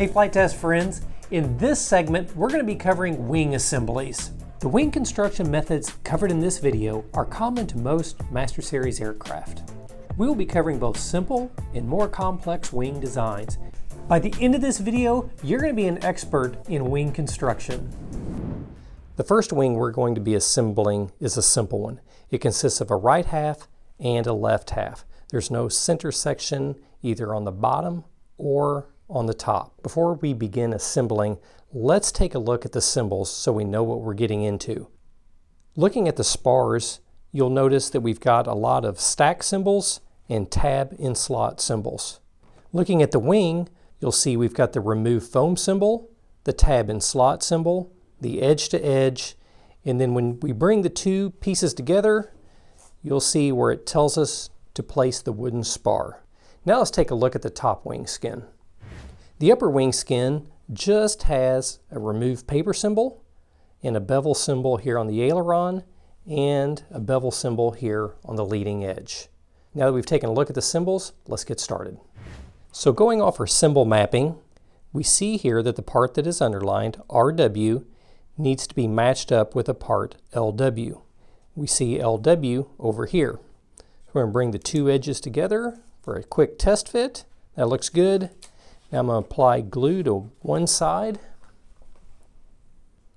Hey Flight Test friends, in this segment we're going to be covering wing assemblies. The wing construction methods covered in this video are common to most Master Series aircraft. We will be covering both simple and more complex wing designs. By the end of this video, you're going to be an expert in wing construction. The first wing we're going to be assembling is a simple one. It consists of a right half and a left half. There's no center section either on the bottom or on the top. Before we begin assembling, let's take a look at the symbols so we know what we're getting into. Looking at the spars, you'll notice that we've got a lot of stack symbols and tab and slot symbols. Looking at the wing, you'll see we've got the remove foam symbol, the tab and slot symbol, the edge to edge, and then when we bring the two pieces together, you'll see where it tells us to place the wooden spar. Now let's take a look at the top wing skin. The upper wing skin just has a remove paper symbol and a bevel symbol here on the aileron and a bevel symbol here on the leading edge. Now that we've taken a look at the symbols, let's get started. So going off our symbol mapping, we see here that the part that is underlined, RW, needs to be matched up with a part LW. We see LW over here. We're going to bring the two edges together for a quick test fit. That looks good. Now I'm going to apply glue to one side,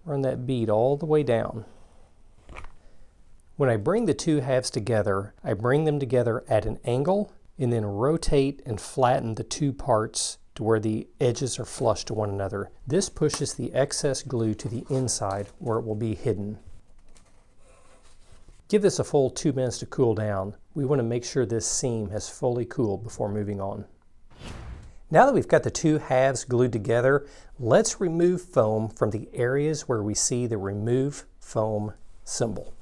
run that bead all the way down. When I bring the two halves together, I bring them together at an angle and then rotate and flatten the two parts to where the edges are flush to one another. This pushes the excess glue to the inside where it will be hidden. Give this a full 2 minutes to cool down. We want to make sure this seam has fully cooled before moving on. Now that we've got the two halves glued together, let's remove foam from the areas where we see the remove foam symbol.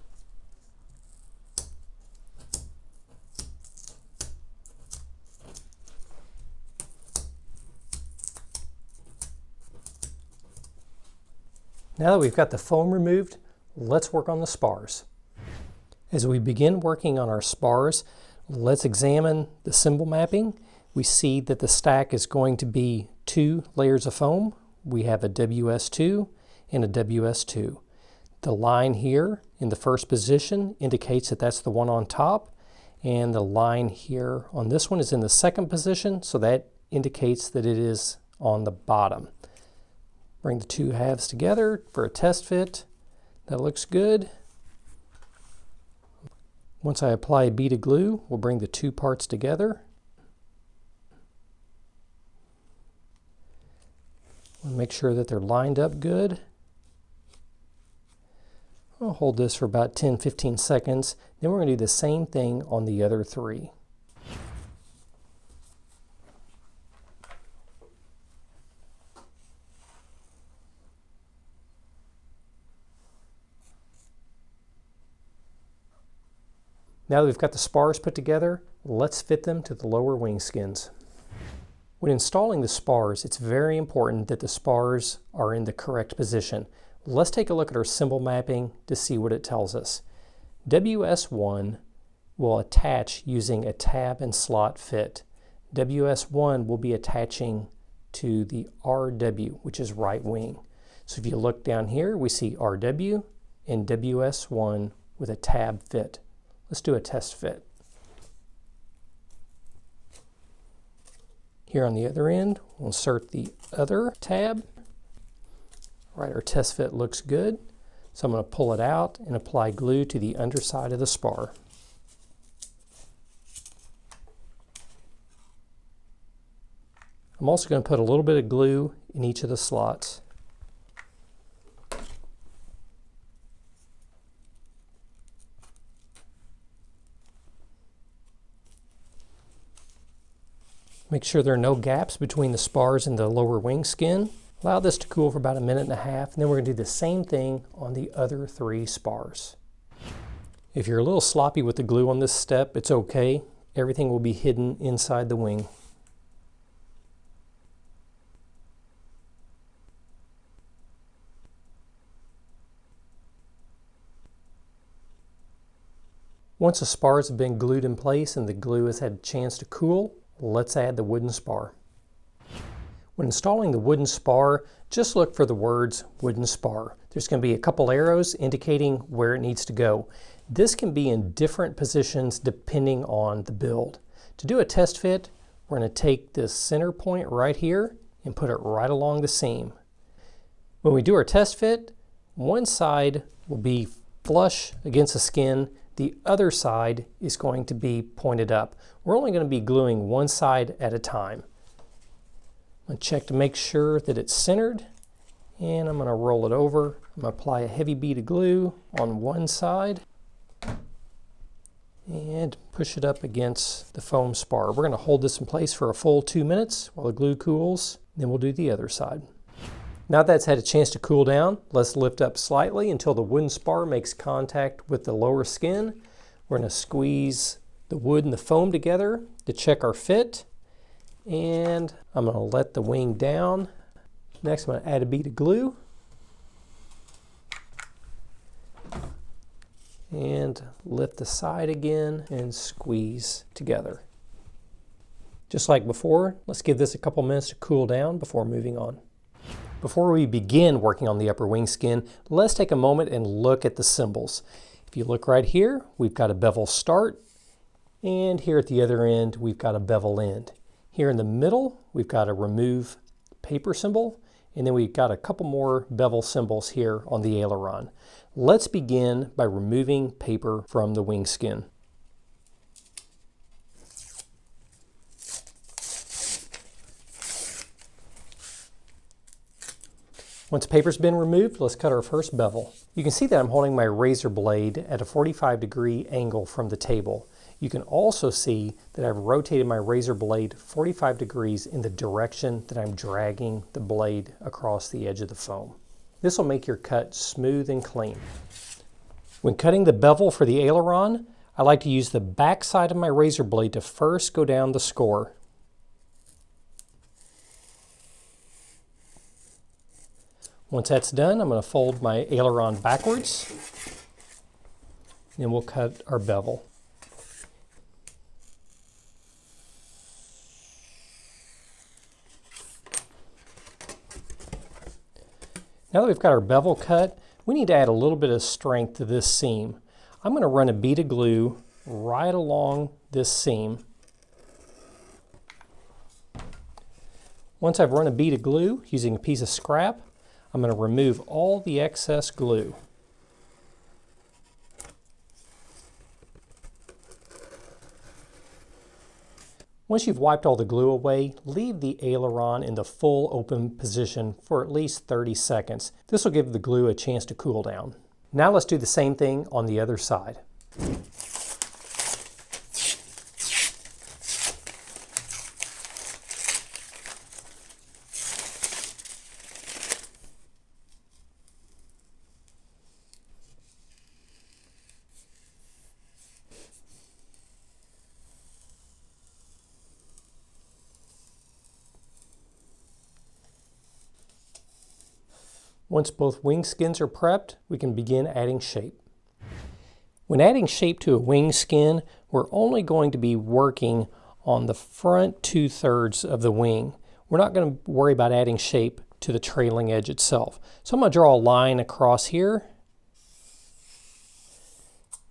Now that we've got the foam removed, let's work on the spars. As we begin working on our spars, let's examine the symbol mapping. We see that the stack is going to be 2 layers of foam. We have a WS2 and a WS2. The line here in the first position indicates that that's the one on top, and the line here on this one is in the second position, so that indicates that it is on the bottom. Bring the two halves together for a test fit. That looks good. Once I apply a bead of glue, we'll bring the two parts together. We'll make sure that they're lined up good. I'll hold this for about 10-15 seconds. Then we're going to do the same thing on the other three. Now that we've got the spars put together, let's fit them to the lower wing skins. When installing the spars, it's very important that the spars are in the correct position. Let's take a look at our symbol mapping to see what it tells us. WS1 will attach using a tab and slot fit. WS1 will be attaching to the RW, which is right wing. So if you look down here, we see RW and WS1 with a tab fit. Let's do a test fit. Here on the other end, we'll insert the other tab. All right, our test fit looks good. So I'm going to pull it out and apply glue to the underside of the spar. I'm also going to put a little bit of glue in each of the slots. Make sure there are no gaps between the spars and the lower wing skin. Allow this to cool for about 1.5 minutes, and then we're going to do the same thing on the other 3 spars. If you're a little sloppy with the glue on this step, it's okay. Everything will be hidden inside the wing. Once the spars have been glued in place and the glue has had a chance to cool, let's add the wooden spar. When installing the wooden spar, just look for the words wooden spar. There's going to be a couple arrows indicating where it needs to go. This can be in different positions depending on the build. To do a test fit, we're going to take this center point right here and put it right along the seam. When we do our test fit, one side will be flush against the skin, the other side is going to be pointed up. We're only going to be gluing one side at a time. I'm going to check to make sure that it's centered, and I'm going to roll it over. I'm going to apply a heavy bead of glue on one side and push it up against the foam spar. We're going to hold this in place for a full 2 minutes while the glue cools, then we'll do the other side. Now that's had a chance to cool down, let's lift up slightly until the wooden spar makes contact with the lower skin. We're going to squeeze the wood and the foam together to check our fit. And I'm going to let the wing down. Next, I'm going to add a bead of glue. And lift the side again and squeeze together. Just like before, let's give this a couple minutes to cool down before moving on. Before we begin working on the upper wing skin, let's take a moment and look at the symbols. If you look right here, we've got a bevel start, and here at the other end, we've got a bevel end. Here in the middle, we've got a remove paper symbol, and then we've got a couple more bevel symbols here on the aileron. Let's begin by removing paper from the wing skin. Once paper's been removed, let's cut our first bevel. You can see that I'm holding my razor blade at a 45-degree angle from the table. You can also see that I've rotated my razor blade 45 degrees in the direction that I'm dragging the blade across the edge of the foam. This will make your cut smooth and clean. When cutting the bevel for the aileron, I like to use the back side of my razor blade to first go down the score. Once that's done, I'm going to fold my aileron backwards, and we'll cut our bevel. Now that we've got our bevel cut, we need to add a little bit of strength to this seam. I'm going to run a bead of glue right along this seam. Once I've run a bead of glue using a piece of scrap, I'm going to remove all the excess glue. Once you've wiped all the glue away, leave the aileron in the full open position for at least 30 seconds. This will give the glue a chance to cool down. Now let's do the same thing on the other side. Once both wing skins are prepped, we can begin adding shape. When adding shape to a wing skin, we're only going to be working on the front 2/3 of the wing. We're not going to worry about adding shape to the trailing edge itself. So I'm going to draw a line across here.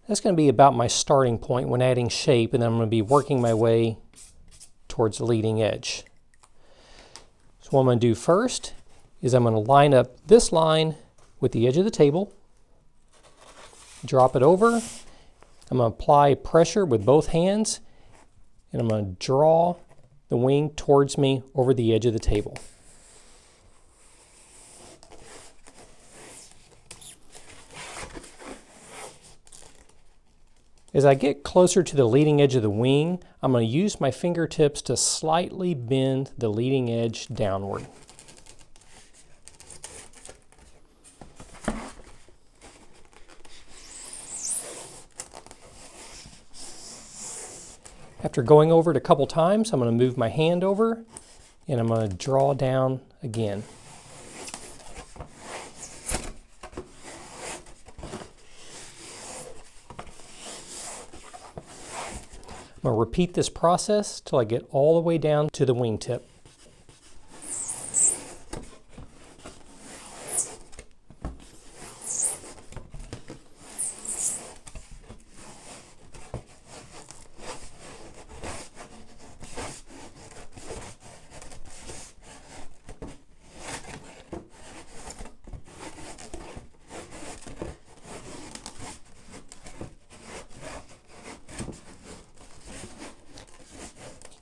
That's going to be about my starting point when adding shape, and then I'm going to be working my way towards the leading edge. So what I'm going to do first is I'm going to line up this line with the edge of the table, drop it over, I'm going to apply pressure with both hands, and I'm going to draw the wing towards me over the edge of the table. As I get closer to the leading edge of the wing, I'm going to use my fingertips to slightly bend the leading edge downward. After going over it a couple times, I'm going to move my hand over and I'm going to draw down again. I'm going to repeat this process till I get all the way down to the wingtip.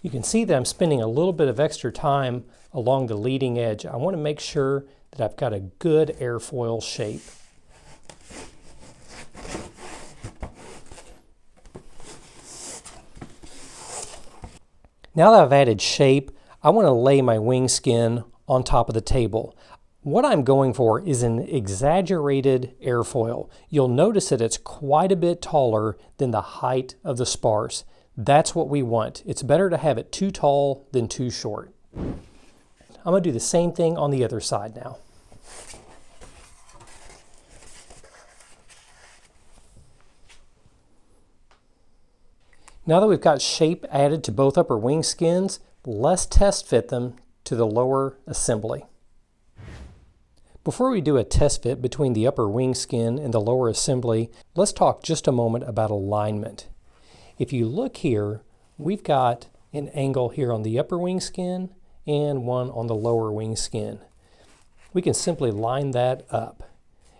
You can see that I'm spending a little bit of extra time along the leading edge. I want to make sure that I've got a good airfoil shape. Now that I've added shape, I want to lay my wing skin on top of the table. What I'm going for is an exaggerated airfoil. You'll notice that it's quite a bit taller than the height of the spars. That's what we want. It's better to have it too tall than too short. I'm going to do the same thing on the other side now. Now that we've got shape added to both upper wing skins, let's test fit them to the lower assembly. Before we do a test fit between the upper wing skin and the lower assembly, let's talk just a moment about alignment. If you look here, we've got an angle here on the upper wing skin and one on the lower wing skin. We can simply line that up,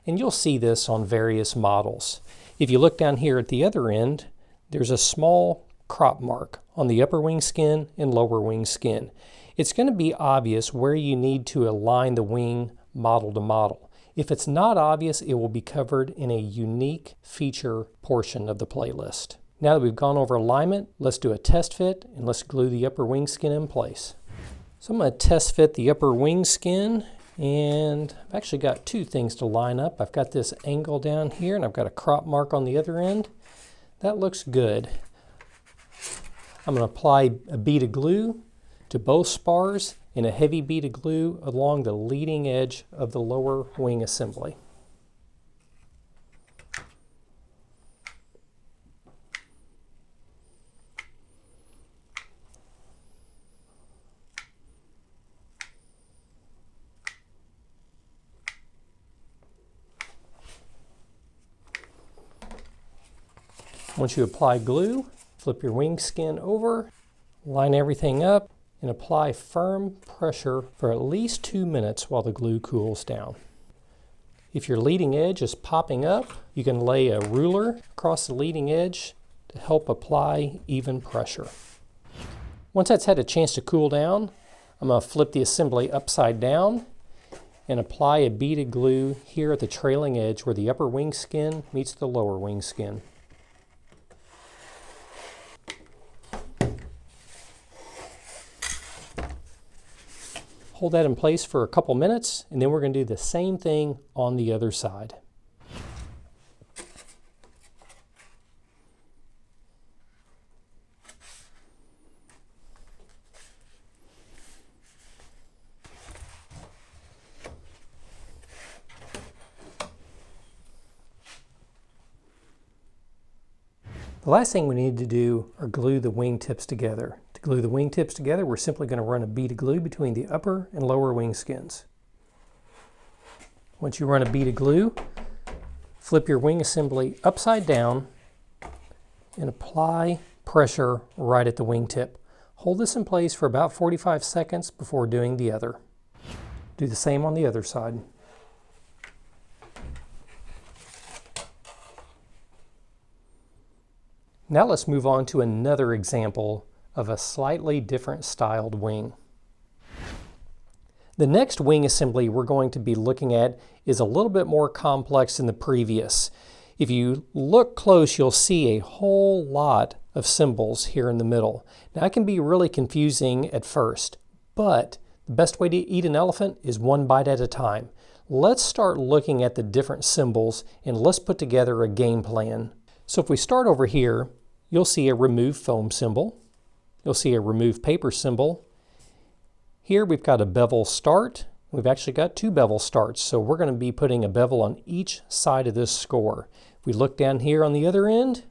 and you'll see this on various models. If you look down here at the other end, there's a small crop mark on the upper wing skin and lower wing skin. It's going to be obvious where you need to align the wing model to model. If it's not obvious, it will be covered in a unique feature portion of the playlist. Now that we've gone over alignment, let's do a test fit and let's glue the upper wing skin in place. So I'm going to test fit the upper wing skin, and I've actually got two things to line up. I've got this angle down here and I've got a crop mark on the other end. That looks good. I'm going to apply a bead of glue to both spars and a heavy bead of glue along the leading edge of the lower wing assembly. Once you apply glue, flip your wing skin over, line everything up, and apply firm pressure for at least 2 minutes while the glue cools down. If your leading edge is popping up, you can lay a ruler across the leading edge to help apply even pressure. Once that's had a chance to cool down, I'm going to flip the assembly upside down and apply a bead of glue here at the trailing edge where the upper wing skin meets the lower wing skin. Hold that in place for a couple minutes, and then we're going to do the same thing on the other side. The last thing we need to do are glue the wing tips together. To glue the wing tips together, we're simply going to run a bead of glue between the upper and lower wing skins. Once you run a bead of glue, flip your wing assembly upside down and apply pressure right at the wing tip. Hold this in place for about 45 seconds before doing the other. Do the same on the other side. Now let's move on to another example of a slightly different styled wing. The next wing assembly we're going to be looking at is a little bit more complex than the previous. If you look close, you'll see a whole lot of symbols here in the middle. Now, it can be really confusing at first, but the best way to eat an elephant is one bite at a time. Let's start looking at the different symbols and let's put together a game plan. So if we start over here, you'll see a remove foam symbol. You'll see a remove paper symbol. Here we've got a bevel start. We've actually got two bevel starts, so we're going to be putting a bevel on each side of this score. If we look down here on the other end,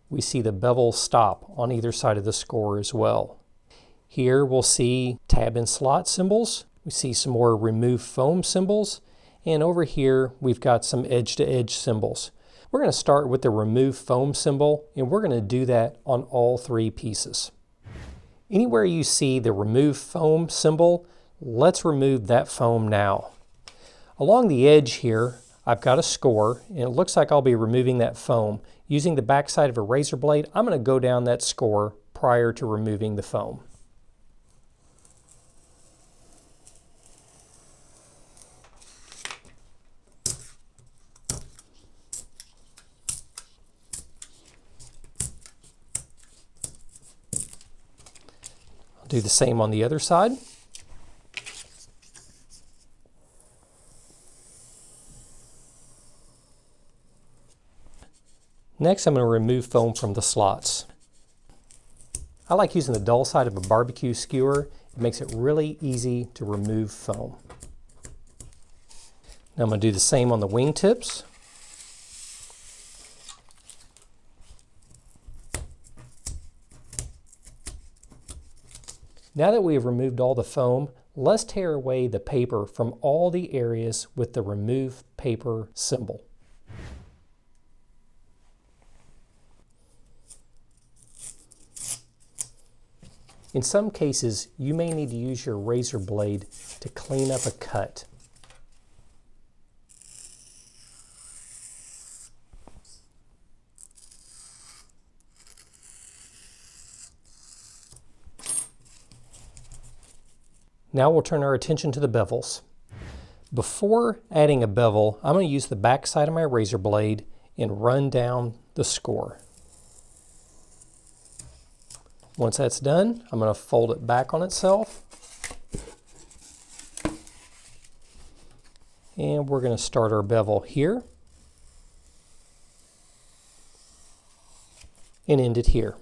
we see the bevel stop on either side of the score as well. Here we'll see tab and slot symbols. We see some more remove foam symbols. And over here we've got some edge-to-edge symbols. We're going to start with the remove foam symbol, and we're going to do that on all three pieces. Anywhere you see the remove foam symbol, let's remove that foam now. Along the edge here, I've got a score, and it looks like I'll be removing that foam. Using the backside of a razor blade, I'm going to go down that score prior to removing the foam. Do the same on the other side. Next, I'm going to remove foam from the slots. I like using the dull side of a barbecue skewer. It makes it really easy to remove foam. Now I'm going to do the same on the wing tips. Now that we have removed all the foam, let's tear away the paper from all the areas with the remove paper symbol. In some cases, you may need to use your razor blade to clean up a cut. Now we'll turn our attention to the bevels. Before adding a bevel, I'm going to use the back side of my razor blade and run down the score. Once that's done, I'm going to fold it back on itself. And we're going to start our bevel here and end it here.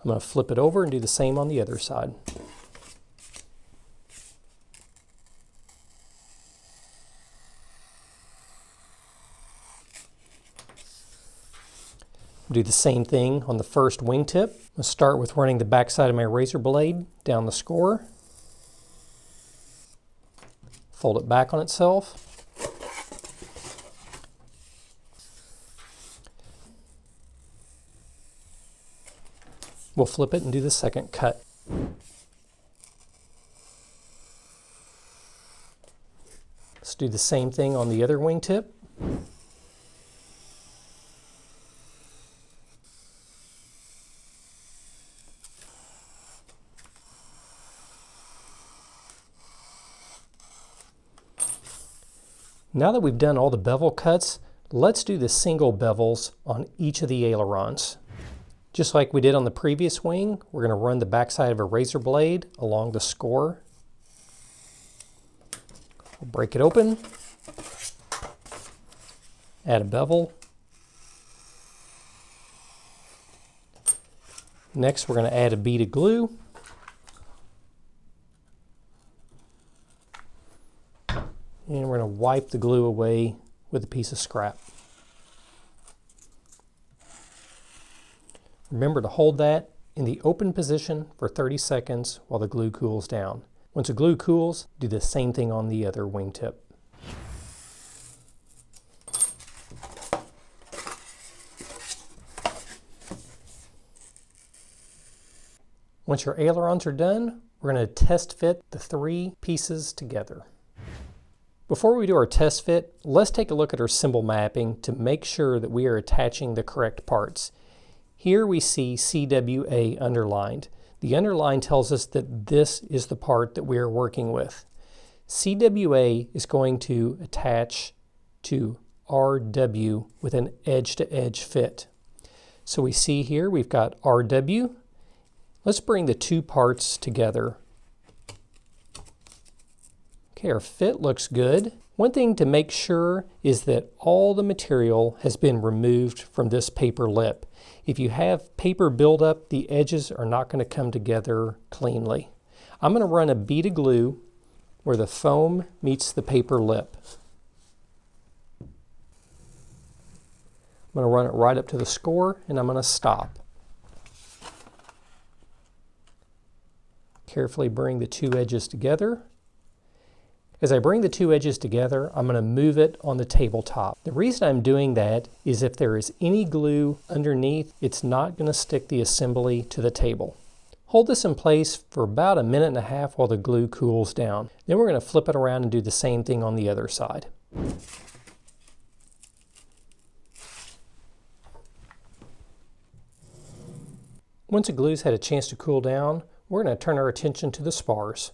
I'm going to flip it over and do the same on the other side. Do the same thing on the first wingtip. I'll start with running the back side of my razor blade down the score. Fold it back on itself. We'll flip it and do the second cut. Let's do the same thing on the other wingtip. Now that we've done all the bevel cuts, let's do the single bevels on each of the ailerons. Just like we did on the previous wing, we're going to run the backside of a razor blade along the score. We'll break it open, add a bevel. Next, we're going to add a bead of glue. And we're going to wipe the glue away with a piece of scrap. Remember to hold that in the open position for 30 seconds while the glue cools down. Once the glue cools, do the same thing on the other wingtip. Once your ailerons are done, we're going to test fit the 3 pieces together. Before we do our test fit, let's take a look at our symbol mapping to make sure that we are attaching the correct parts. Here we see CWA underlined. The underline tells us that this is the part that we are working with. CWA is going to attach to RW with an edge-to-edge fit. So we see here we've got RW. Let's bring the 2 parts together. Okay, our fit looks good. One thing to make sure is that all the material has been removed from this paper lip. If you have paper buildup, the edges are not going to come together cleanly. I'm going to run a bead of glue where the foam meets the paper lip. I'm going to run it right up to the score and I'm going to stop. Carefully bring the 2 edges together. As I bring the 2 edges together, I'm going to move it on the tabletop. The reason I'm doing that is if there is any glue underneath, it's not going to stick the assembly to the table. Hold this in place for about 1.5 minutes while the glue cools down. Then we're going to flip it around and do the same thing on the other side. Once the glue's had a chance to cool down, we're going to turn our attention to the spars.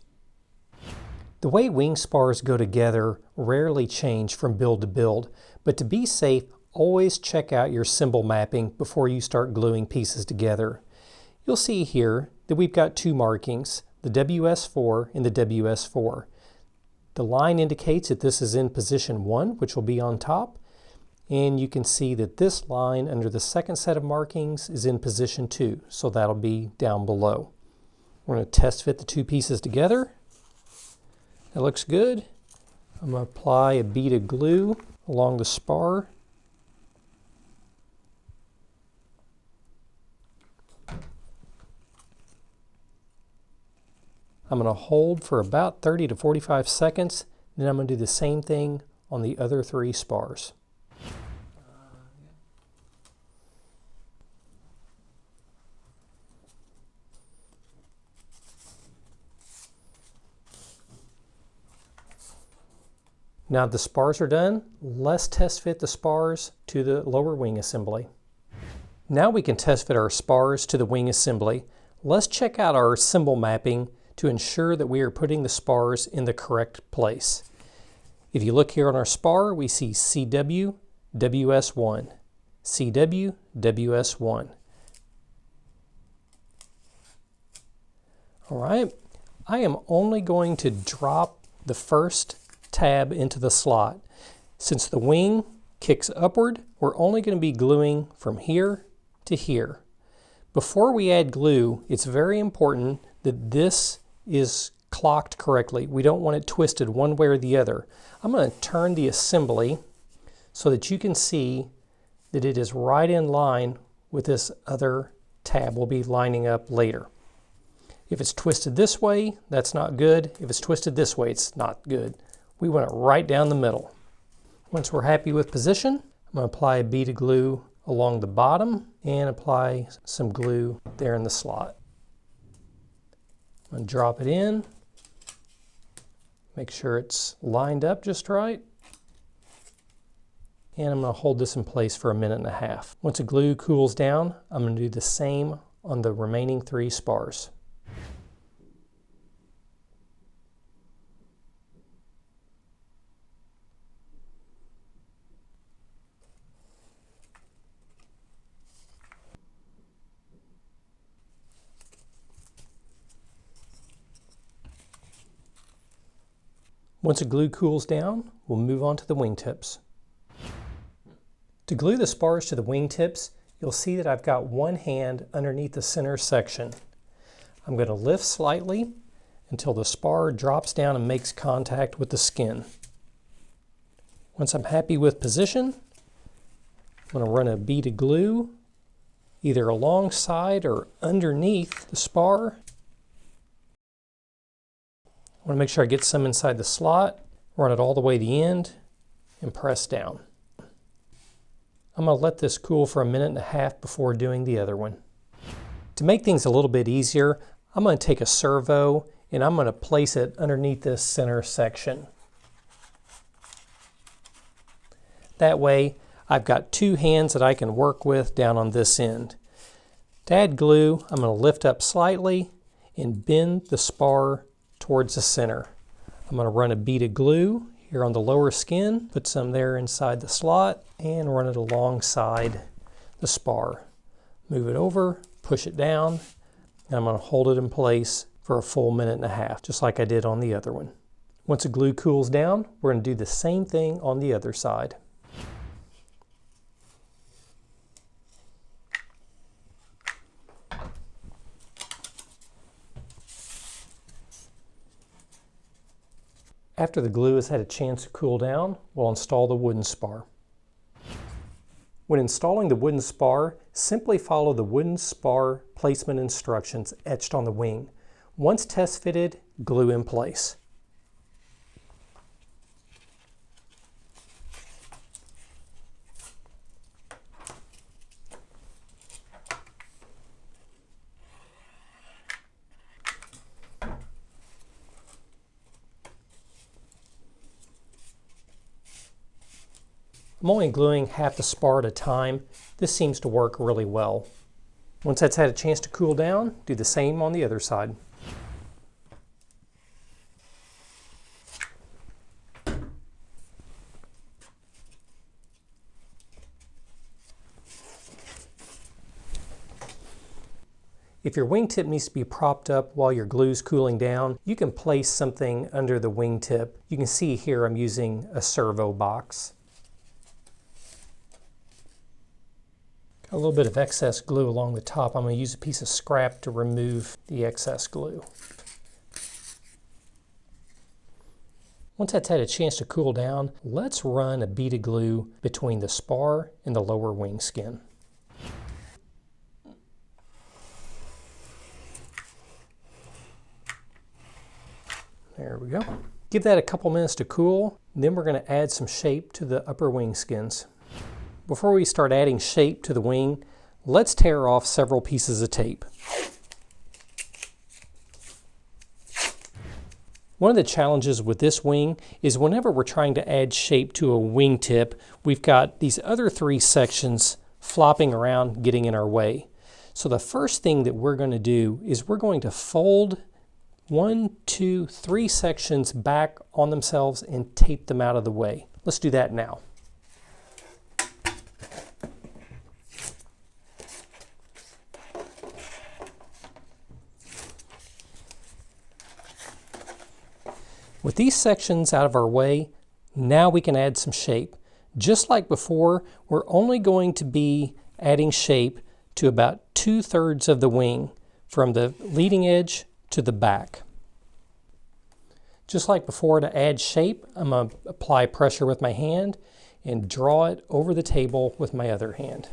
The way wing spars go together rarely change from build to build, but to be safe, always check out your symbol mapping before you start gluing pieces together. You'll see here that we've got two markings, the WS4 and the WS4. The line indicates that this is in position 1, which will be on top, and you can see that this line under the second set of markings is in position 2, so that'll be down below. We're going to test fit the two pieces together. That looks good. I'm going to apply a bead of glue along the spar. I'm going to hold for about 30 to 45 seconds, then I'm going to do the same thing on the other 3 spars. Now the spars are done, let's test fit the spars to the lower wing assembly. Now we can test fit our spars to the wing assembly. Let's check out our symbol mapping to ensure that we are putting the spars in the correct place. If you look here on our spar, we see CW, WS1, CW, WS1. All right, I am only going to drop the first tab into the slot. Since the wing kicks upward, we're only going to be gluing from here to here. Before we add glue, it's very important that this is clocked correctly. We don't want it twisted one way or the other. I'm going to turn the assembly so that you can see that it is right in line with this other tab we'll be lining up later. If it's twisted this way, that's not good. If it's twisted this way, it's not good. We want it right down the middle. Once we're happy with position, I'm going to apply a bead of glue along the bottom and apply some glue there in the slot. I'm going to drop it in, make sure it's lined up just right, and I'm going to hold this in place for 1.5 minutes. Once the glue cools down, I'm going to do the same on the remaining 3 spars. Once the glue cools down, we'll move on to the wingtips. To glue the spars to the wingtips, you'll see that I've got one hand underneath the center section. I'm going to lift slightly until the spar drops down and makes contact with the skin. Once I'm happy with position, I'm going to run a bead of glue either alongside or underneath the spar. I want to make sure I get some inside the slot, run it all the way to the end, and press down. I'm going to let this cool for 1.5 minutes before doing the other one. To make things a little bit easier, I'm going to take a servo and I'm going to place it underneath this center section. That way, I've got 2 hands that I can work with down on this end. To add glue, I'm going to lift up slightly and bend the spar towards the center. I'm going to run a bead of glue here on the lower skin, put some there inside the slot, and run it alongside the spar. Move it over, push it down, and I'm going to hold it in place for a full 1.5 minutes, just like I did on the other one. Once the glue cools down, we're going to do the same thing on the other side. After the glue has had a chance to cool down, we'll install the wooden spar. When installing the wooden spar, simply follow the wooden spar placement instructions etched on the wing. Once test fitted, glue in place. I'm only gluing half the spar at a time. This seems to work really well. Once that's had a chance to cool down, do the same on the other side. If your wingtip needs to be propped up while your glue's cooling down, you can place something under the wingtip. You can see here I'm using a servo box. Got a little bit of excess glue along the top. I'm going to use a piece of scrap to remove the excess glue. Once that's had a chance to cool down, let's run a bead of glue between the spar and the lower wing skin. There we go. Give that a couple minutes to cool, and then we're going to add some shape to the upper wing skins. Before we start adding shape to the wing, let's tear off several pieces of tape. One of the challenges with this wing is whenever we're trying to add shape to a wingtip, we've got these other three sections flopping around, getting in our way. So the first thing that we're going to do is we're going to fold 1, 2, 3 sections back on themselves and tape them out of the way. Let's do that now. With these sections out of our way, now we can add some shape. Just like before, we're only going to be adding shape to about 2/3 of the wing, from the leading edge to the back. Just like before, to add shape, I'm going to apply pressure with my hand and draw it over the table with my other hand.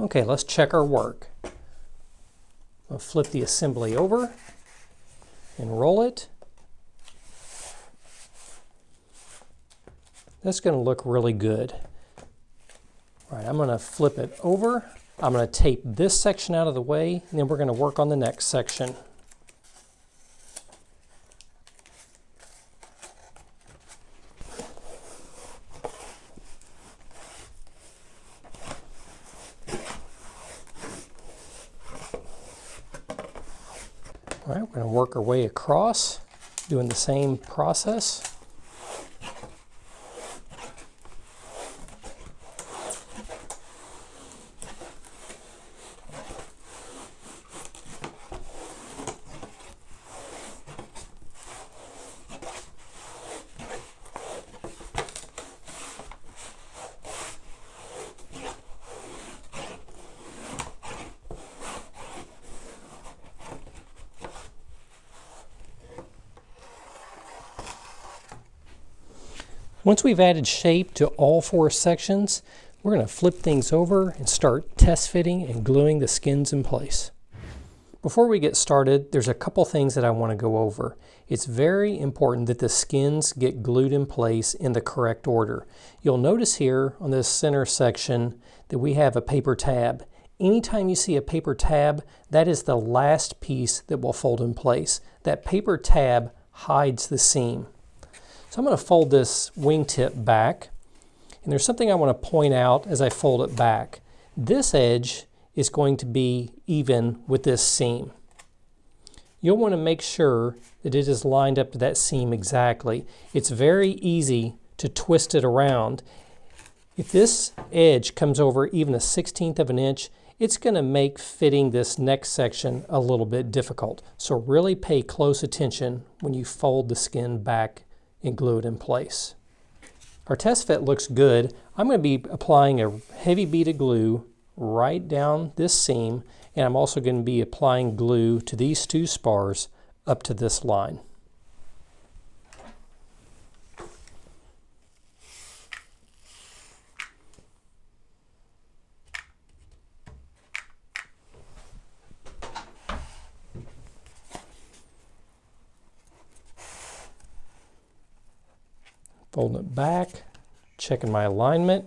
Okay, let's check our work. I'll flip the assembly over and roll it. That's going to look really good. All right, I'm going to flip it over. I'm going to tape this section out of the way, and then we're going to work on the next section. All right, we're going to work our way across, doing the same process. Once we've added shape to all 4 sections, we're going to flip things over and start test fitting and gluing the skins in place. Before we get started, there's a couple things that I want to go over. It's very important that the skins get glued in place in the correct order. You'll notice here on this center section that we have a paper tab. Anytime you see a paper tab, that is the last piece that will fold in place. That paper tab hides the seam. So I'm going to fold this wingtip back, and there's something I want to point out as I fold it back. This edge is going to be even with this seam. You'll want to make sure that it is lined up to that seam exactly. It's very easy to twist it around. If this edge comes over even 1/16 of an inch, it's going to make fitting this next section a little bit difficult. So really pay close attention when you fold the skin back and glue it in place. Our test fit looks good. I'm going to be applying a heavy bead of glue right down this seam, and I'm also going to be applying glue to these 2 spars up to this line. Folding it back, checking my alignment.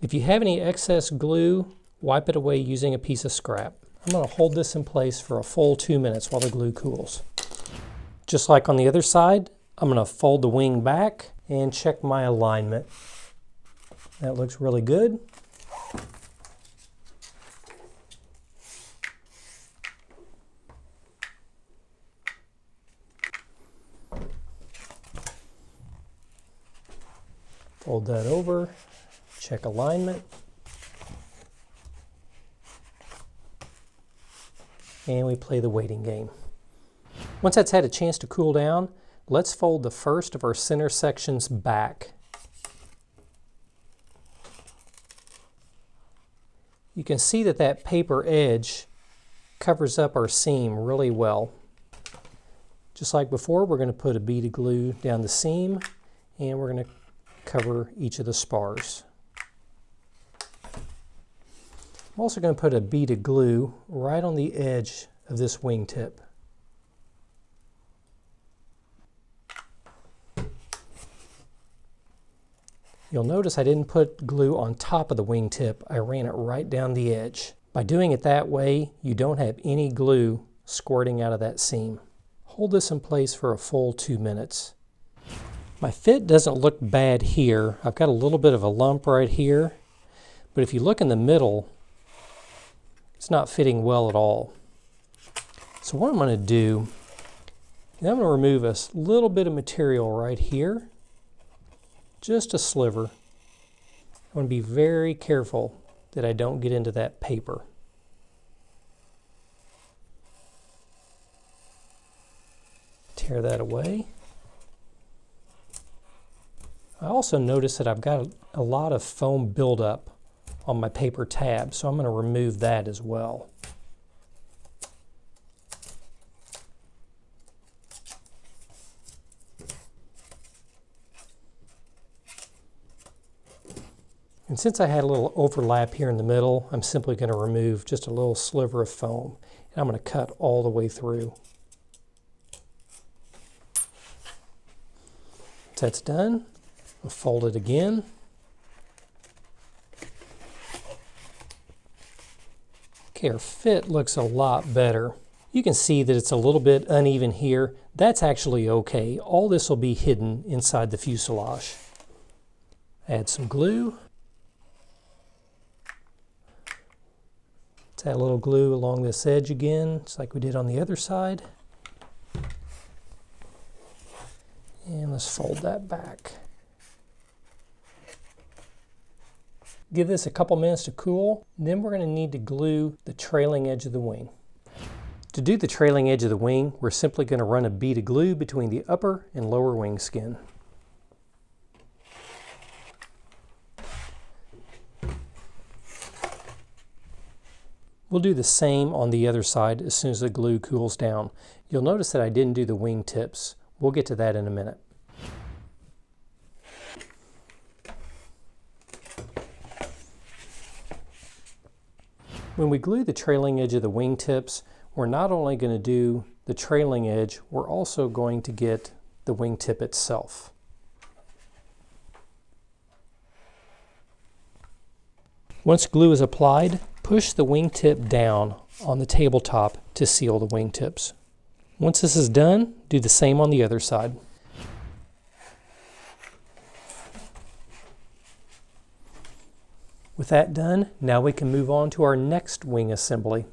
If you have any excess glue, wipe it away using a piece of scrap. I'm going to hold this in place for a full 2 minutes while the glue cools. Just like on the other side, I'm going to fold the wing back and check my alignment. That looks really good. Fold that over, check alignment, and we play the waiting game. Once that's had a chance to cool down, let's fold the first of our center sections back. You can see that that paper edge covers up our seam really well. Just like before, we're going to put a bead of glue down the seam, and we're going to cover each of the spars. I'm also going to put a bead of glue right on the edge of this wingtip. You'll notice I didn't put glue on top of the wingtip. I ran it right down the edge. By doing it that way, you don't have any glue squirting out of that seam. Hold this in place for a full 2 minutes. My fit doesn't look bad here. I've got a little bit of a lump right here, but if you look in the middle, it's not fitting well at all. So what I'm going to do is I'm going to remove a little bit of material right here, just a sliver. I'm going to be very careful that I don't get into that paper. Tear that away. I also notice that I've got a lot of foam buildup on my paper tab, so I'm going to remove that as well. And since I had a little overlap here in the middle, I'm simply going to remove just a little sliver of foam, and I'm going to cut all the way through. Once that's done, I'll fold it again. Okay, our fit looks a lot better. You can see that it's a little bit uneven here. That's actually okay. All this will be hidden inside the fuselage. Add some glue. Let's add a little glue along this edge again, just like we did on the other side. And let's fold that back. Give this a couple minutes to cool, then we're going to need to glue the trailing edge of the wing. To do the trailing edge of the wing, we're simply going to run a bead of glue between the upper and lower wing skin. We'll do the same on the other side as soon as the glue cools down. You'll notice that I didn't do the wing tips. We'll get to that in a minute. When we glue the trailing edge of the wing tips, we're not only going to do the trailing edge, we're also going to get the wing tip itself. Once glue is applied, push the wing tip down on the tabletop to seal the wing tips. Once this is done, do the same on the other side. With that done, now we can move on to our next wing assembly.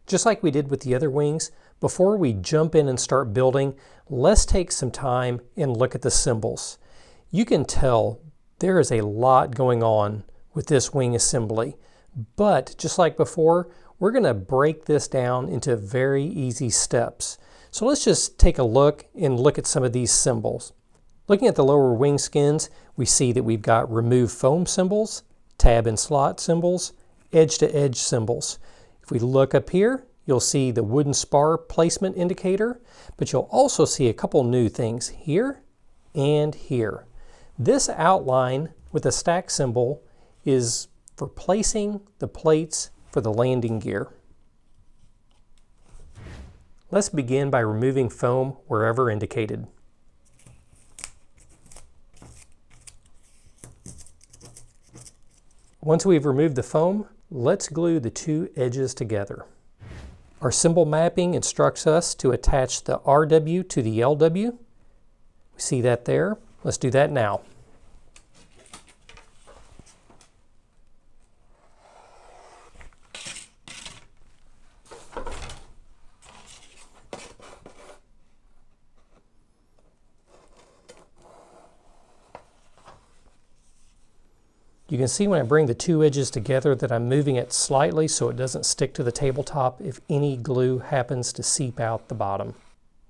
Just like we did with the other wings, before we jump in and start building, let's take some time and look at the symbols. You can tell there is a lot going on with this wing assembly, but just like before, we're going to break this down into very easy steps. So let's just take a look at some of these symbols. Looking at the lower wing skins, we see that we've got remove foam symbols, tab and slot symbols, edge-to-edge symbols. If we look up here, you'll see the wooden spar placement indicator, but you'll also see a couple new things here and here. This outline with the stack symbol is for placing the plates for the landing gear. Let's begin by removing foam wherever indicated. Once we've removed the foam, let's glue the two edges together. Our symbol mapping instructs us to attach the RW to the LW. We see that there. Let's do that now. You can see when I bring the two edges together that I'm moving it slightly so it doesn't stick to the tabletop if any glue happens to seep out the bottom.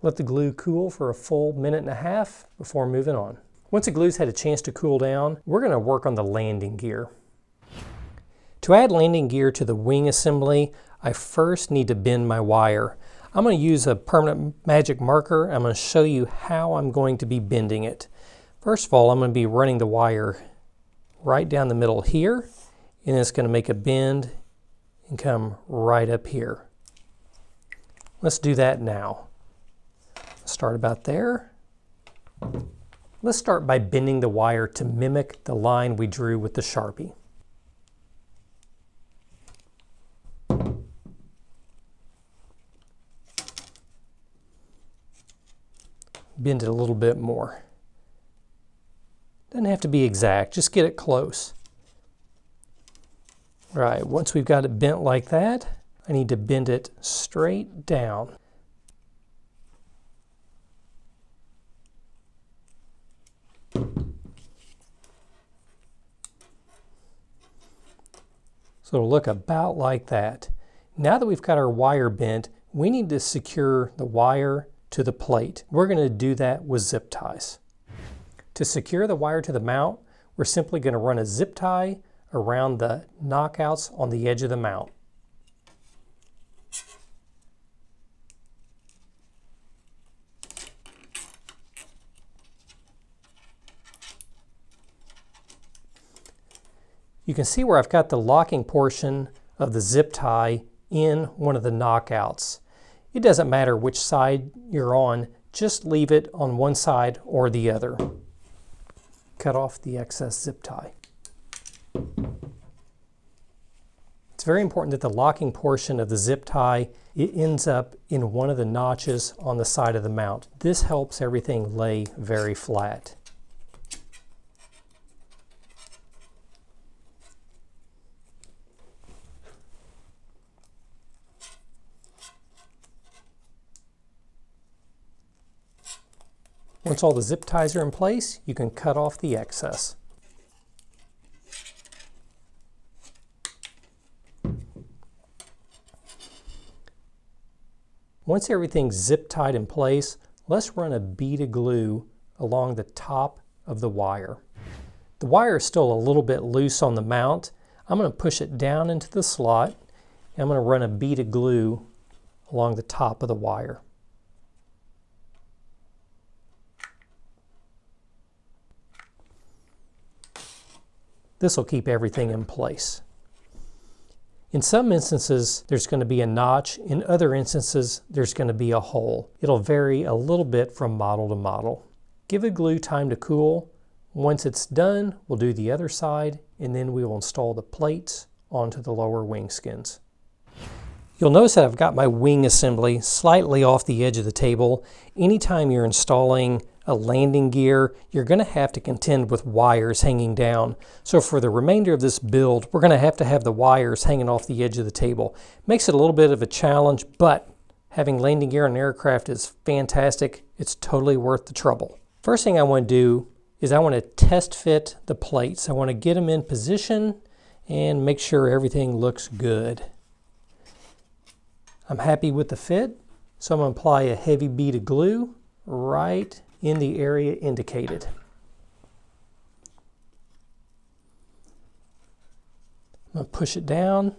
Let the glue cool for a full minute and a half before moving on. Once the glue's had a chance to cool down, we're going to work on the landing gear. To add landing gear to the wing assembly, I first need to bend my wire. I'm going to use a permanent magic marker. I'm going to show you how I'm going to be bending it. First of all, I'm going to be running the wire right down the middle here, and it's going to make a bend and come right up here. Let's do that now. Start about there. Let's start by bending the wire to mimic the line we drew with the Sharpie. Bend it a little bit more. Doesn't have to be exact, just get it close. Right, once we've got it bent like that, I need to bend it straight down. So it'll look about like that. Now that we've got our wire bent, we need to secure the wire to the plate. We're going to do that with zip ties. To secure the wire to the mount, we're simply going to run a zip tie around the knockouts on the edge of the mount. You can see where I've got the locking portion of the zip tie in one of the knockouts. It doesn't matter which side you're on, just leave it on one side or the other. Cut off the excess zip tie. It's very important that the locking portion of the zip tie, it ends up in one of the notches on the side of the mount. This helps everything lay very flat. Once all the zip ties are in place, you can cut off the excess. Once everything's zip tied in place, let's run a bead of glue along the top of the wire. The wire is still a little bit loose on the mount. I'm going to push it down into the slot, and I'm going to run a bead of glue along the top of the wire. This will keep everything in place. In some instances, there's going to be a notch. In other instances, there's going to be a hole. It'll vary a little bit from model to model. Give the glue time to cool. Once it's done, we'll do the other side, and then we will install the plates onto the lower wing skins. You'll notice that I've got my wing assembly slightly off the edge of the table. Anytime you're installing a landing gear, you're going to have to contend with wires hanging down. So for the remainder of this build, we're going to have the wires hanging off the edge of the table. Makes it a little bit of a challenge, but having landing gear on an aircraft is fantastic. It's totally worth the trouble. First thing I want to do is I want to test fit the plates. I want to get them in position and make sure everything looks good. I'm happy with the fit, so I'm going to apply a heavy bead of glue right in the area indicated. I'm going to push it down,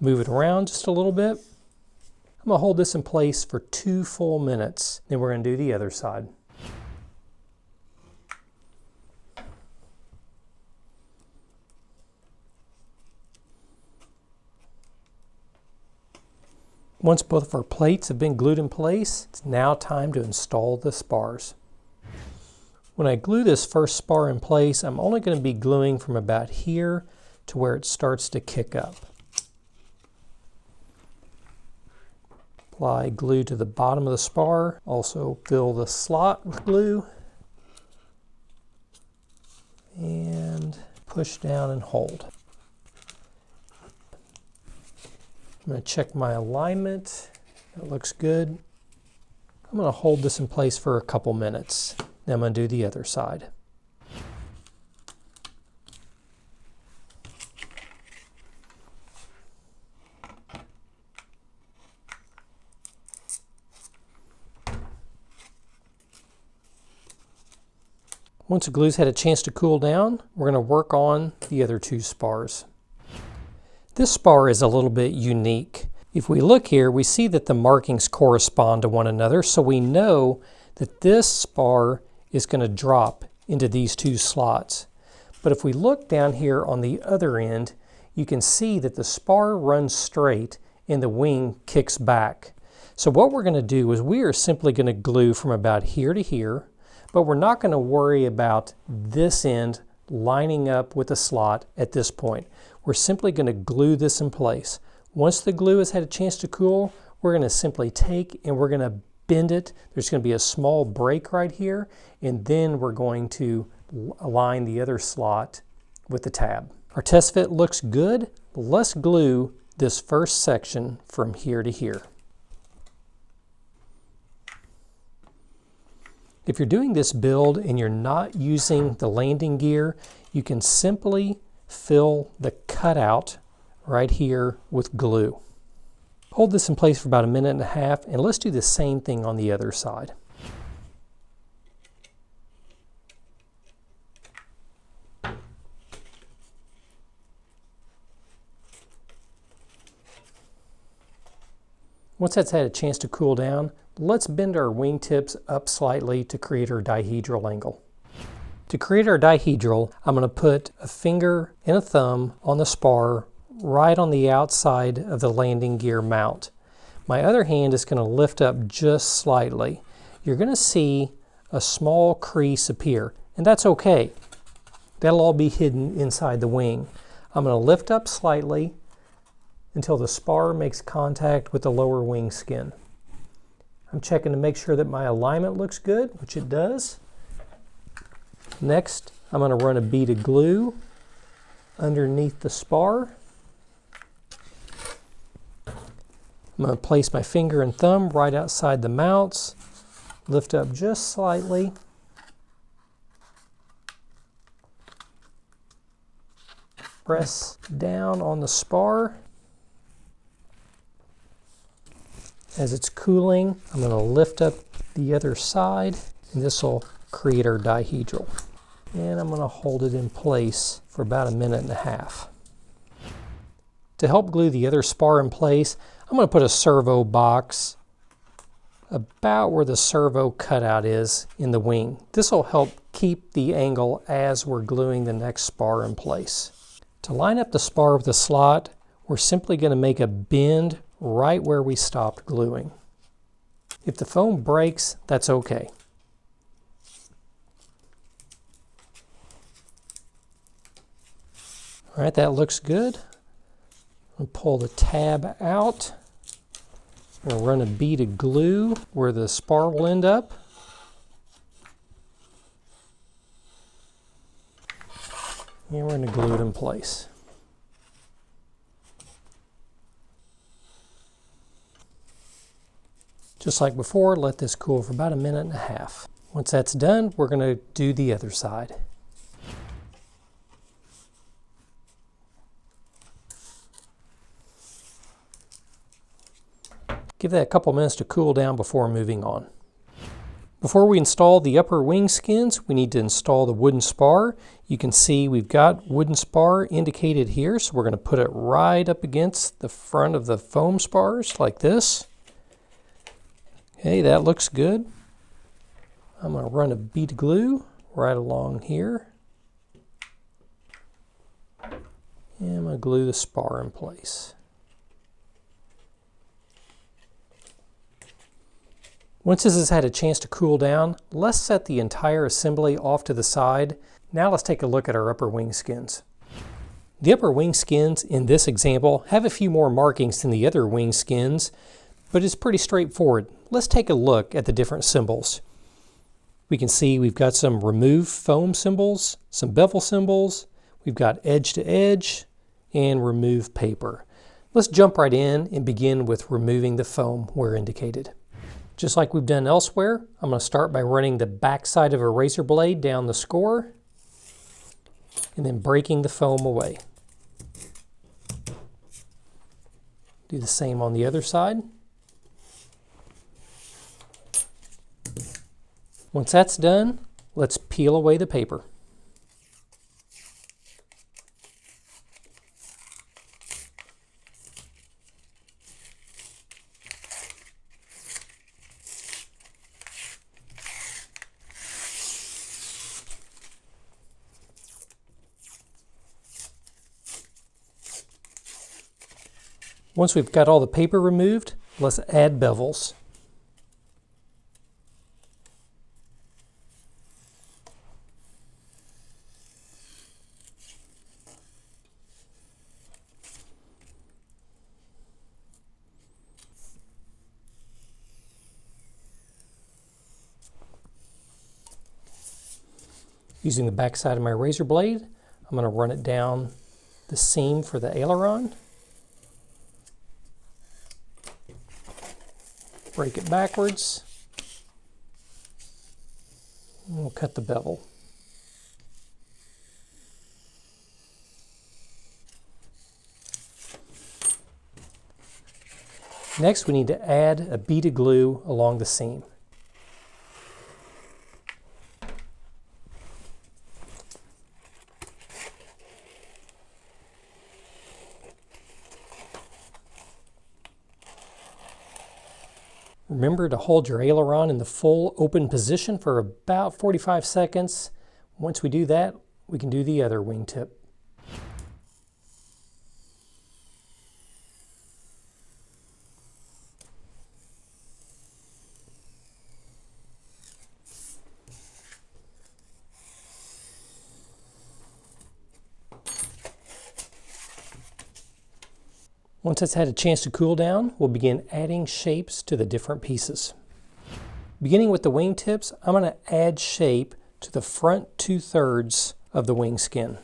move it around just a little bit. I'm going to hold this in place for 2 full minutes. Then we're going to do the other side. Once both of our plates have been glued in place, it's now time to install the spars. When I glue this first spar in place, I'm only going to be gluing from about here to where it starts to kick up. Apply glue to the bottom of the spar. Also fill the slot with glue. And push down and hold. I'm going to check my alignment. That looks good. I'm going to hold this in place for a couple minutes. Then I'm going to do the other side. Once the glue's had a chance to cool down, we're going to work on the other two spars. This spar is a little bit unique. If we look here, we see that the markings correspond to one another, so we know that this spar is going to drop into these two slots. But if we look down here on the other end, you can see that the spar runs straight and the wing kicks back. So what we're going to do is we are simply going to glue from about here to here, but we're not going to worry about this end lining up with the slot at this point. We're simply going to glue this in place. Once the glue has had a chance to cool, we're going to simply take and we're going to bend it. There's going to be a small break right here, and then we're going to align the other slot with the tab. Our test fit looks good. Let's glue this first section from here to here. If you're doing this build and you're not using the landing gear, you can simply fill the cutout right here with glue. Hold this in place for about a minute and a half, and let's do the same thing on the other side. Once that's had a chance to cool down, let's bend our wingtips up slightly to create our dihedral angle. To create our dihedral, I'm going to put a finger and a thumb on the spar right on the outside of the landing gear mount. My other hand is going to lift up just slightly. You're going to see a small crease appear, and that's okay. That'll all be hidden inside the wing. I'm going to lift up slightly until the spar makes contact with the lower wing skin. I'm checking to make sure that my alignment looks good, which it does. Next, I'm going to run a bead of glue underneath the spar. I'm going to place my finger and thumb right outside the mounts, lift up just slightly. Press down on the spar. As it's cooling, I'm going to lift up the other side, and this will create our dihedral. And I'm going to hold it in place for about a minute and a half. To help glue the other spar in place, I'm going to put a servo box about where the servo cutout is in the wing. This will help keep the angle as we're gluing the next spar in place. To line up the spar with the slot, we're simply going to make a bend right where we stopped gluing. If the foam breaks, that's okay. All right, that looks good. I'll pull the tab out. We'll run a bead of glue where the spar will end up. And we're going to glue it in place. Just like before, let this cool for about a minute and a half. Once that's done, we're going to do the other side. Give that a couple minutes to cool down before moving on. Before we install the upper wing skins, we need to install the wooden spar. You can see we've got wooden spar indicated here, so we're going to put it right up against the front of the foam spars like this. Okay, that looks good. I'm going to run a bead of glue right along here. And I'm going to glue the spar in place. Once this has had a chance to cool down, let's set the entire assembly off to the side. Now let's take a look at our upper wing skins. The upper wing skins in this example have a few more markings than the other wing skins, but it's pretty straightforward. Let's take a look at the different symbols. We can see we've got some remove foam symbols, some bevel symbols, we've got edge to edge, and remove paper. Let's jump right in and begin with removing the foam where indicated. Just like we've done elsewhere, I'm going to start by running the back side of a razor blade down the score and then breaking the foam away. Do the same on the other side. Once that's done, let's peel away the paper. Once we've got all the paper removed, let's add bevels. Using the back side of my razor blade, I'm going to run it down the seam for the aileron. Break it backwards. And we'll cut the bevel. Next, we need to add a bead of glue along the seam. Remember to hold your aileron in the full open position for about 45 seconds. Once we do that, we can do the other wingtip. Once it's had a chance to cool down, we'll begin adding shapes to the different pieces. Beginning with the wingtips, I'm going to add shape to the front 2/3 of the wing skin.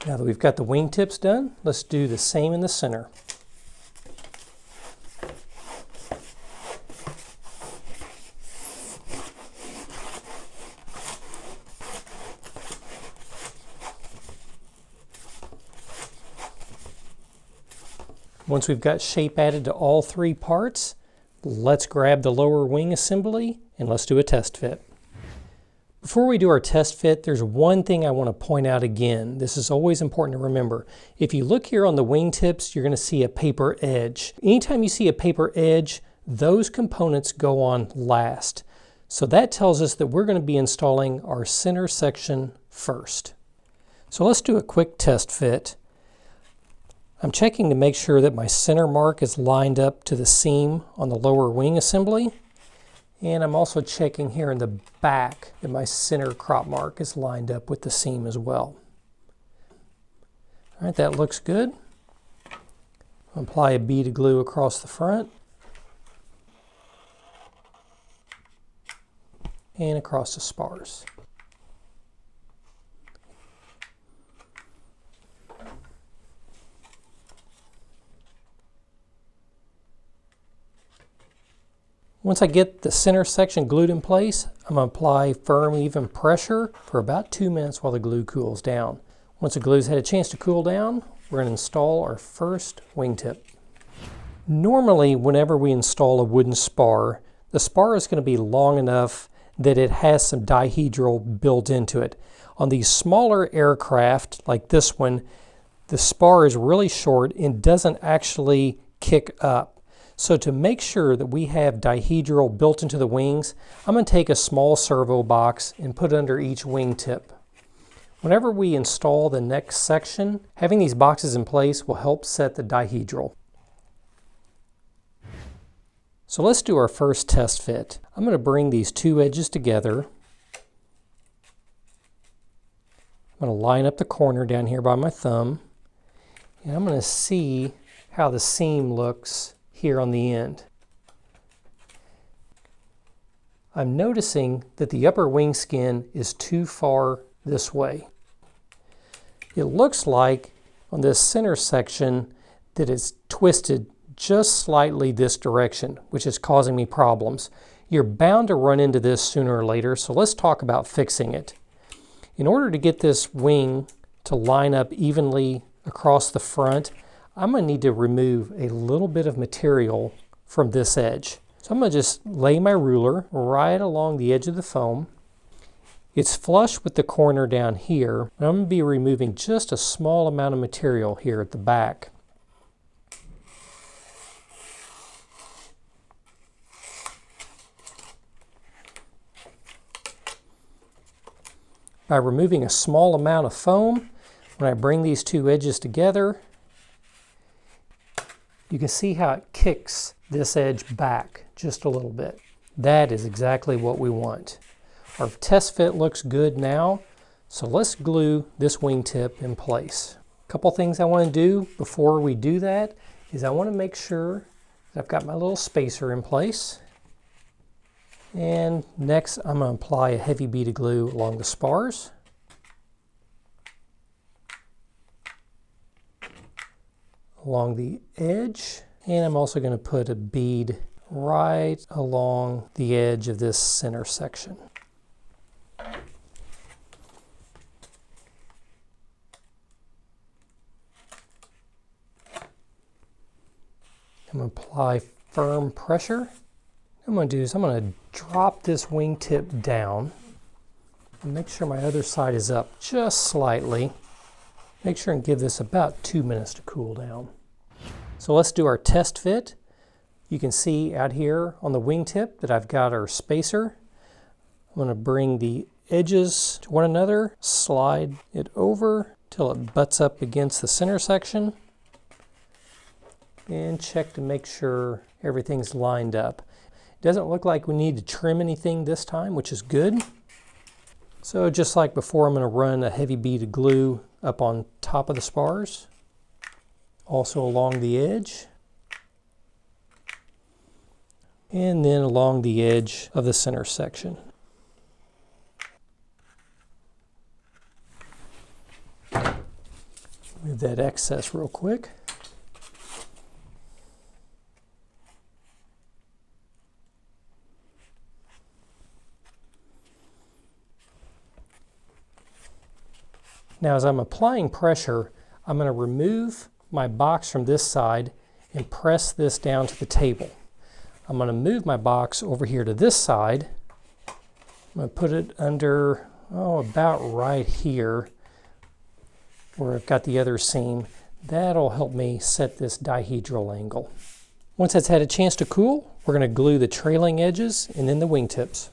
Now that we've got the wingtips done, let's do the same in the center. Once we've got shape added to all 3 parts, let's grab the lower wing assembly and let's do a test fit. Before we do our test fit, there's one thing I want to point out again. This is always important to remember. If you look here on the wingtips, you're going to see a paper edge. Anytime you see a paper edge, those components go on last. So that tells us that we're going to be installing our center section first. So let's do a quick test fit. I'm checking to make sure that my center mark is lined up to the seam on the lower wing assembly. And I'm also checking here in the back that my center crop mark is lined up with the seam as well. All right, that looks good. I'll apply a bead of glue across the front and across the spars. Once I get the center section glued in place, I'm going to apply firm, even pressure for about 2 minutes while the glue cools down. Once the glue's had a chance to cool down, we're going to install our first wingtip. Normally, whenever we install a wooden spar, the spar is going to be long enough that it has some dihedral built into it. On these smaller aircraft, like this one, The spar is really short and doesn't actually kick up. So to make sure that we have dihedral built into the wings, I'm going to take a small servo box and put it under each wingtip. Whenever we install the next section, having these boxes in place will help set the dihedral. So let's do our first test fit. I'm going to bring these two edges together. I'm going to line up the corner down here by my thumb, and I'm going to see how the seam looks here on the end. I'm noticing that the upper wing skin is too far this way. It looks like on this center section that it's twisted just slightly this direction, which is causing me problems. You're bound to run into this sooner or later, so let's talk about fixing it. In order to get this wing to line up evenly across the front, I'm going to need to remove a little bit of material from this edge. So I'm going to just lay my ruler right along the edge of the foam. It's flush with the corner down here, and I'm going to be removing just a small amount of material here at the back. By removing a small amount of foam, when I bring these two edges together, you can see how it kicks this edge back just a little bit. That is exactly what we want. Our test fit looks good now, so let's glue this wingtip in place. A couple things I want to do before we do that is I want to make sure that I've got my little spacer in place. And next I'm going to apply a heavy bead of glue along the spars. Along the edge, and I'm also going to put a bead right along the edge of this center section. I'm going to apply firm pressure. What I'm going to do is I'm going to drop this wingtip down and make sure my other side is up just slightly. Make sure and give this about 2 minutes to cool down. So let's do our test fit. You can see out here on the wingtip that I've got our spacer. I'm going to bring the edges to one another, slide it over till it butts up against the center section, and check to make sure everything's lined up. It doesn't look like we need to trim anything this time, which is good. So just like before, I'm going to run a heavy bead of glue up on top of the spars, also along the edge, and then along the edge of the center section. Move that excess real quick. Now as I'm applying pressure, I'm going to remove my box from this side and press this down to the table. I'm going to move my box over here to this side. I'm going to put it under, about right here where I've got the other seam. That'll help me set this dihedral angle. Once that's had a chance to cool, we're going to glue the trailing edges and then the wingtips.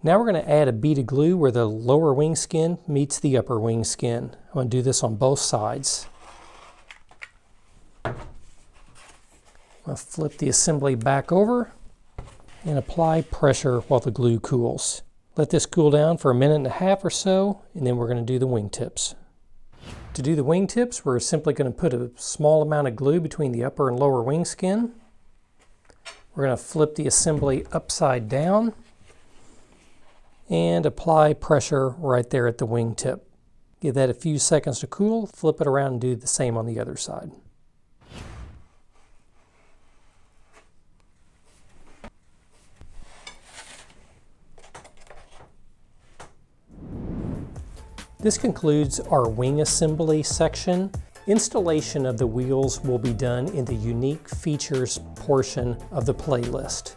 Now we're going to add a bead of glue where the lower wing skin meets the upper wing skin. I'm going to do this on both sides. I'm going to flip the assembly back over and apply pressure while the glue cools. Let this cool down for 1.5 minutes or so, and then we're going to do the wingtips. To do the wingtips, we're simply going to put a small amount of glue between the upper and lower wing skin. We're going to flip the assembly upside down and apply pressure right there at the wingtip. Give that a few seconds to cool, flip it around and do the same on the other side. This concludes our wing assembly section. Installation of the wheels will be done in the unique features portion of the playlist.